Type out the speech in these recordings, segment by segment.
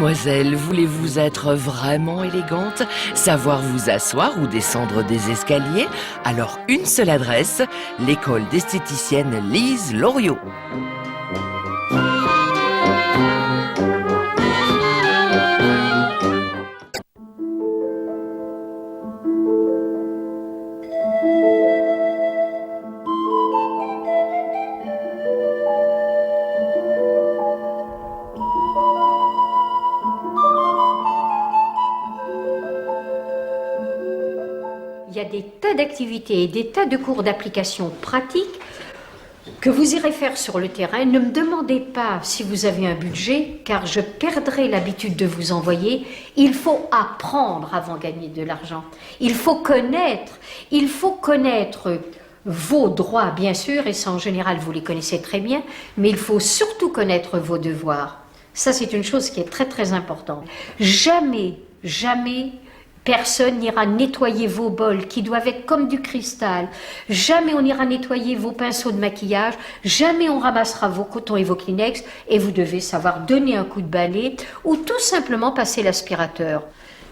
Mademoiselle, voulez-vous être vraiment élégante, savoir vous asseoir ou descendre des escaliers? Alors une seule adresse, l'école d'esthéticienne Lise Loriot. Il y a des tas d'activités et des tas de cours d'application pratique que vous irez faire sur le terrain. Ne me demandez pas si vous avez un budget, car je perdrai l'habitude de vous envoyer. Il faut apprendre avant de gagner de l'argent. Il faut connaître vos droits, bien sûr, et ça en général vous les connaissez très bien, mais il faut surtout connaître vos devoirs. Ça, c'est une chose qui est très très importante. Jamais personne n'ira nettoyer vos bols qui doivent être comme du cristal. Jamais on ira nettoyer vos pinceaux de maquillage. Jamais on ramassera vos cotons et vos Kleenex. Et vous devez savoir donner un coup de balai ou tout simplement passer l'aspirateur.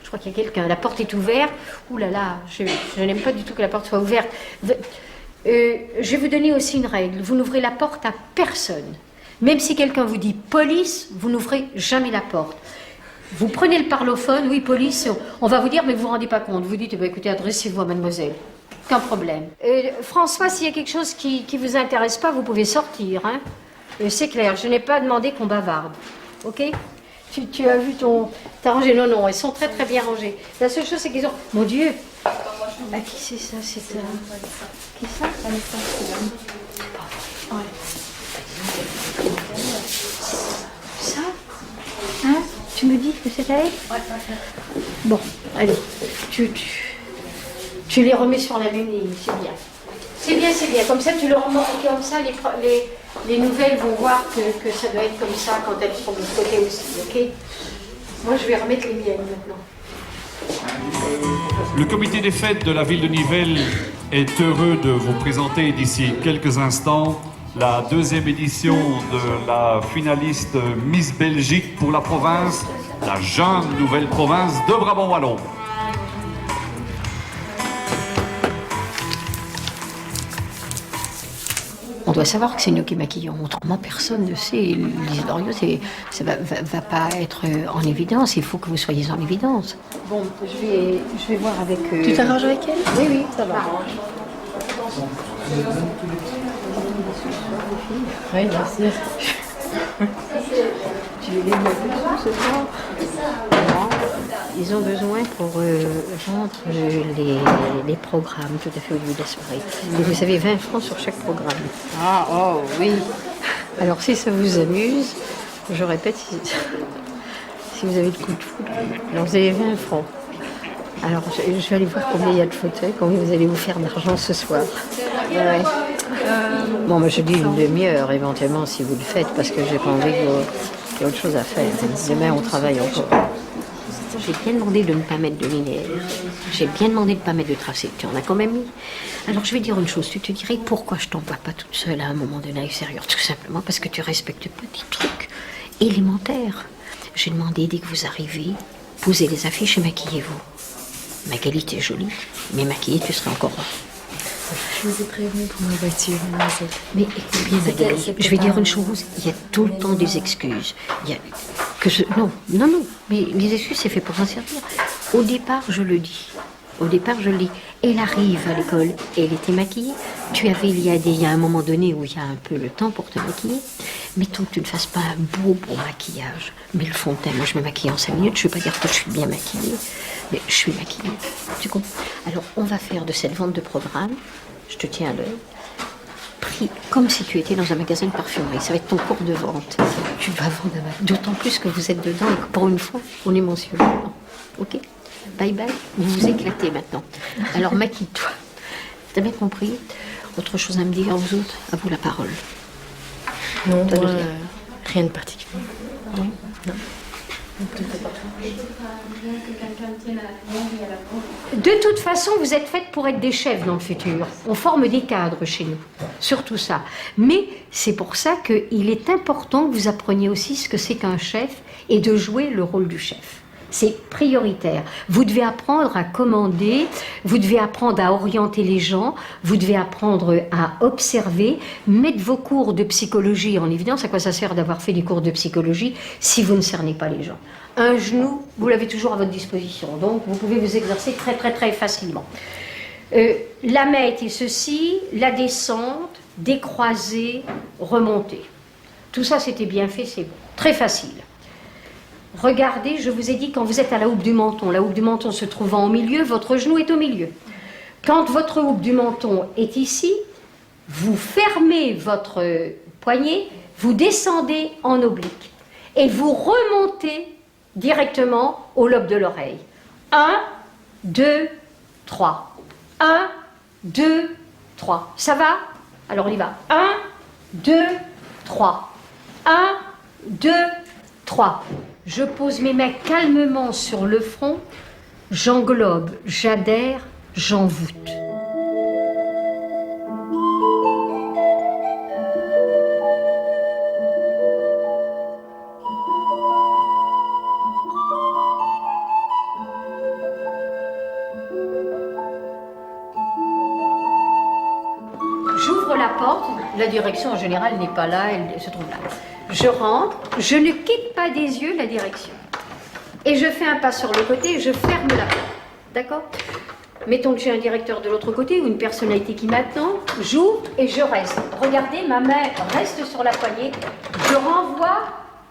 Je crois qu'il y a quelqu'un. La porte est ouverte. Ouh là là, je n'aime pas du tout que la porte soit ouverte. Je vais vous donner aussi une règle. Vous n'ouvrez la porte à personne. Même si quelqu'un vous dit police, vous n'ouvrez jamais la porte. Vous prenez le parlophone, oui, police, on va vous dire, mais vous ne vous rendez pas compte. Vous dites, écoutez, adressez-vous à mademoiselle. Aucun problème. François, s'il y a quelque chose qui ne vous intéresse pas, vous pouvez sortir. Hein. C'est clair, je n'ai pas demandé qu'on bavarde. Ok? Tu as vu t'as rangé? Non, non, elles sont très très bien rangées. La seule chose, c'est qu'ils ont... Mon Dieu! À qui c'est ça? C'est qui ça? Ça? Hein? Tu me dis que c'est à elle? Bon, allez, tu les remets sur la même ligne, c'est bien. C'est bien, c'est bien. Comme ça, tu leur remontes comme ça, les nouvelles vont voir que ça doit être comme ça quand elles sont de l'autre côté aussi, ok? Moi, je vais remettre les miennes maintenant. Le comité des fêtes de la ville de Nivelles est heureux de vous présenter d'ici quelques instants la deuxième édition de la finaliste Miss Belgique pour la province, la jeune nouvelle province de Brabant-Wallon. On doit savoir que c'est nous qui maquillons, autrement personne ne sait. Lise Loriot, ça va pas être en évidence, il faut que vous soyez en évidence. Bon, je vais voir avec... Tu t'arranges avec elle? Oui, oui, ça va. Oui, merci. Tu les as besoin ce soir? Non. Ils ont besoin pour vendre les programmes tout à fait au niveau de la soirée. Et vous savez, 20 francs sur chaque programme. Ah, oh, oui. Alors si ça vous amuse, je répète, si vous avez le coup de foudre, alors vous avez 20 francs. Alors je vais aller voir combien il y a de fauteuils, combien vous allez vous faire d'argent ce soir. Ouais. Bon, moi je dis une demi-heure éventuellement si vous le faites, parce que j'ai pas envie qu'il y ait autre chose à faire. Demain on travaille encore. J'ai bien demandé de ne pas mettre de linéaire. J'ai bien demandé de ne pas mettre de tracé. Tu en as quand même mis. Alors je vais dire une chose. Tu te dirais pourquoi je t'envoie pas toute seule à un moment donné à l'extérieur? Tout simplement parce que tu respectes pas des trucs élémentaires. J'ai demandé dès que vous arrivez, posez les affiches et maquillez-vous. Magali, t'es jolie, mais maquillée, tu serais encore... Je vous ai prévenu pour ma voiture, mademoiselle. Mais écoute bien, Magali, je vais dire une chose, il y a tout le temps des excuses. Non, mais les excuses, c'est fait pour s'en servir. Au départ, je le dis. Elle arrive à l'école et elle était maquillée. Il y a un moment donné où il y a un peu le temps pour te maquiller. Mettons que tu ne fasses pas un beau maquillage. Mais le fond de teint, moi je me maquille en 5 minutes. Je ne veux pas dire que je suis bien maquillée, mais je suis maquillée. Tu comprends? Alors on va faire de cette vente de programme, je te tiens à l'œil, pris comme si tu étais dans un magasin de parfumerie. Ça va être ton cours de vente. Tu vas vendre un maquillage. D'autant plus que vous êtes dedans et que pour une fois, on est mentionné. Ok? Bye bye, vous vous éclatez maintenant. Alors maquille-toi. T'as bien compris? Autre chose à me dire, vous autres? À vous la parole. Non, rien de particulier. Non. De toute façon, vous êtes faites pour être des chefs dans le futur. On forme des cadres chez nous, surtout ça. Mais c'est pour ça qu'il est important que vous appreniez aussi ce que c'est qu'un chef et de jouer le rôle du chef. C'est prioritaire. Vous devez apprendre à commander, vous devez apprendre à orienter les gens, vous devez apprendre à observer, mettre vos cours de psychologie en évidence. À quoi ça sert d'avoir fait des cours de psychologie si vous ne cernez pas les gens? Un genou, vous l'avez toujours à votre disposition, donc vous pouvez vous exercer très très très facilement. La main était ceci, la descente, décroiser, remonter. Tout ça c'était bien fait, c'est bon. Très facile. Regardez, je vous ai dit, quand vous êtes à la houppe du menton se trouvant au milieu, votre genou est au milieu. Quand votre houppe du menton est ici, vous fermez votre poignet, vous descendez en oblique et vous remontez directement au lobe de l'oreille. 1, 2, 3. 1, 2, 3. Ça va? Alors on y va. 1, 2, 3. 1, 2, 3. Je pose mes mains calmement sur le front, j'englobe, j'adhère, j'envoûte. J'ouvre la porte, la direction en général n'est pas là, elle se trouve là. Je rentre, je ne quitte pas des yeux la direction. Et je fais un pas sur le côté et je ferme la porte. D'accord? Mettons que j'ai un directeur de l'autre côté ou une personnalité qui m'attend, j'ouvre et je reste. Regardez, ma main reste sur la poignée, je renvoie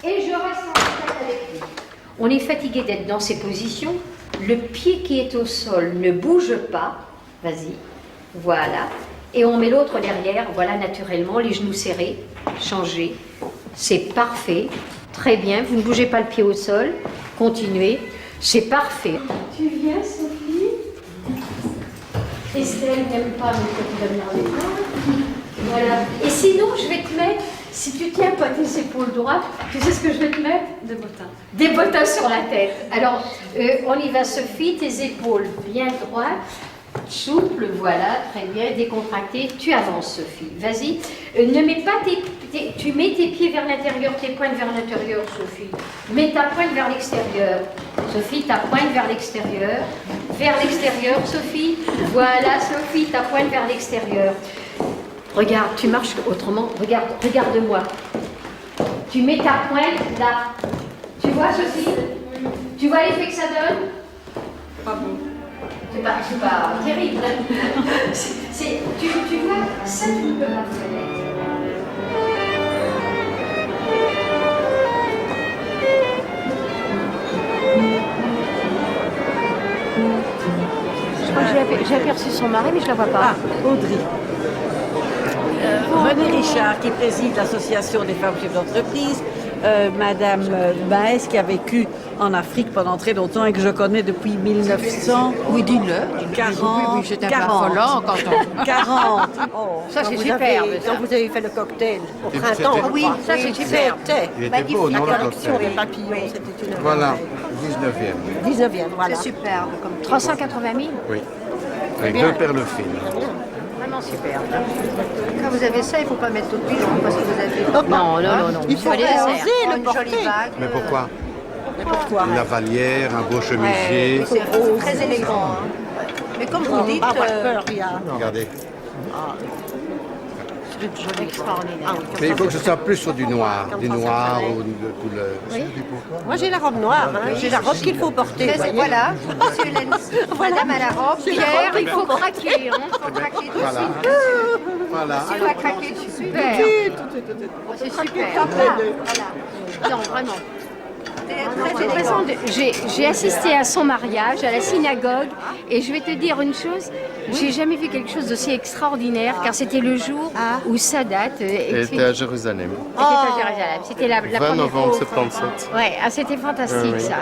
et je reste en contact avec lui. On est fatigué d'être dans ces positions. Le pied qui est au sol ne bouge pas. Vas-y, voilà. Et on met l'autre derrière, voilà, naturellement, les genoux serrés, changez. C'est parfait, très bien, vous ne bougez pas le pied au sol, continuez, c'est parfait. Tu viens, Sophie? Estelle n'aime pas, mais toi tu vas venir avec moi. Voilà. Et sinon, je vais te mettre, si tu tiens pas tes épaules droites, tu sais ce que je vais te mettre? Des bottins. Des bottins sur la tête. Alors, on y va, Sophie, tes épaules bien droites. Souple, voilà, très bien, décontracté. Tu avances, Sophie. Vas-y. Ne mets pas tu mets tes pieds vers l'intérieur, tes pointes vers l'intérieur, Sophie. Mets ta pointe vers l'extérieur. Sophie, ta pointe vers l'extérieur. Vers l'extérieur, Sophie. Voilà, Sophie, ta pointe vers l'extérieur. Regarde, tu marches autrement. Regarde-moi. Tu mets ta pointe là. Tu vois, Sophie? Tu vois l'effet que ça donne? Pas bon. C'est pas terrible. Tu vois, ça tu ne peux pas reconnaître. Je crois que j'ai aperçu son mari, mais je ne la vois pas. Ah, Audrey. René Richard, qui préside l'association des femmes chefs d'entreprise. Madame Baez, qui a vécu en Afrique pendant très longtemps et que je connais depuis 1900. Oui, dis-le. 40. Oui, c'était un peu affolant quand on... 40. Oh, Ça, c'est superbe. Quand vous avez fait le cocktail au printemps. Ah oui, ça, c'est superbe. Il était beau, non, le collection cocktail? des papillons, c'était une... Voilà, 19e. 19e, voilà. C'est superbe. Comme 380 000. Oui. Avec deux perles fines. Vraiment superbe. Quand vous avez ça, il ne faut pas mettre tout de pilon parce que vous avez... Non. Il faut les oser Oh, le une porter. jolie bague. Mais pourquoi? Pourquoi? Une lavalière, un beau chemisier. C'est très élégant. Hein. Mais comme vous dites... Pas avoir peur, il y a... Regardez. Extraordinaire. Mais il faut que ce soit plus sur du noir ou de couleur. Moi, j'ai la robe noire. Hein. J'ai la robe qu'il faut porter. vous voyez. Voilà, Monsieur Lenz. Madame à la robe. Pierre, il faut craquer. Hein. Il faut craquer tout de Voilà. suite. Voilà. Tu vas craquer tout de suite. Super. C'est super. Voilà. Non, vraiment. De toute façon, j'ai assisté à son mariage, à la synagogue, et je vais te dire une chose, j'ai jamais vu quelque chose d'aussi extraordinaire, car c'était le jour où Sadat était à Jérusalem. C'était la 20 première novembre fois. 77. Ouais, c'était fantastique Oui. ça.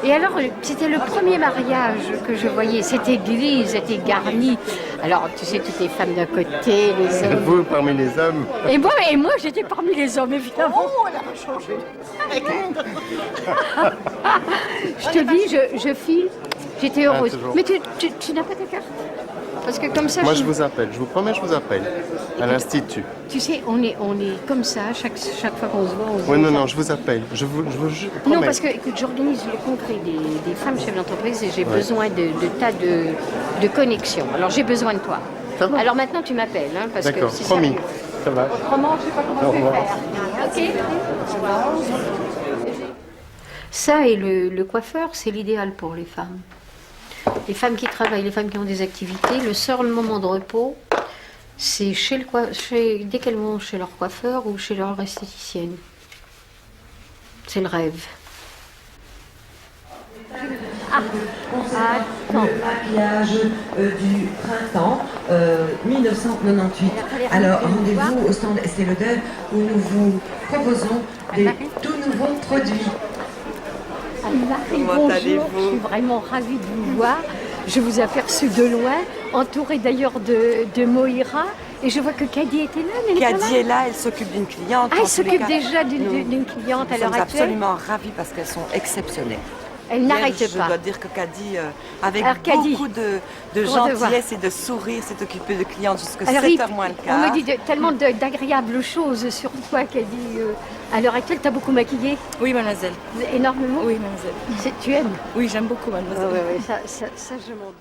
Et alors, c'était le premier mariage que je voyais. Cette église était garnie Alors, tu sais, toutes les femmes d'un côté, les hommes. Vous, parmi les hommes, Et moi j'étais parmi les hommes, évidemment. Oh, elle a changé. Je te dis, je file, j'étais heureuse. toujours. Mais tu n'as pas ta carte? Parce que comme ça, moi je vous appelle, je vous promets, je vous appelle. À l'Institut. tu sais, on est comme ça, chaque fois qu'on se voit, on se Oui, voit. non, je vous appelle. Je vous promets. Non, parce que, écoute, j'organise le congrès des femmes chefs d'entreprise et j'ai besoin de tas de connexions. Alors, j'ai besoin de toi. Ça va. Alors maintenant, tu m'appelles, hein, parce que D'accord, c'est promis. sérieux. Ça va. Autrement, je ne sais pas comment Au je vais revoir. faire. Ok. Ça et le coiffeur, c'est l'idéal pour les femmes. Les femmes qui travaillent, les femmes qui ont des activités, le seul moment de repos, c'est dès qu'elles vont chez leur coiffeur ou chez leur esthéticienne. C'est le rêve. Le maquillage du printemps 1998. Alors, rendez-vous au stand Estée Lauder où nous vous proposons des tout nouveaux produits. Marie, bonjour, je suis vraiment ravie de vous voir. Je vous ai aperçu de loin, entourée d'ailleurs de Moira, et je vois que Caddy était là. Elle est pas Caddy là est là, elle s'occupe d'une cliente. Ah, En elle tous s'occupe les cas, déjà d'une cliente à l'heure Nous sommes actuelle. absolument ravis parce qu'elles sont exceptionnelles. Elle Hier, n'arrête Je pas. dois dire que Caddy, avec Alors, Caddy, beaucoup de comment te voir gentillesse et de sourire, s'est occupée de clientes jusqu'à Alors, 7h moins le on quart. me dit tellement d'agréables choses sur toi, Caddy. À l'heure actuelle, tu as beaucoup maquillé? Oui, mademoiselle. Énormément? Oui, mademoiselle. Tu aimes? Oui, j'aime beaucoup, mademoiselle. Ça, je m'en doute.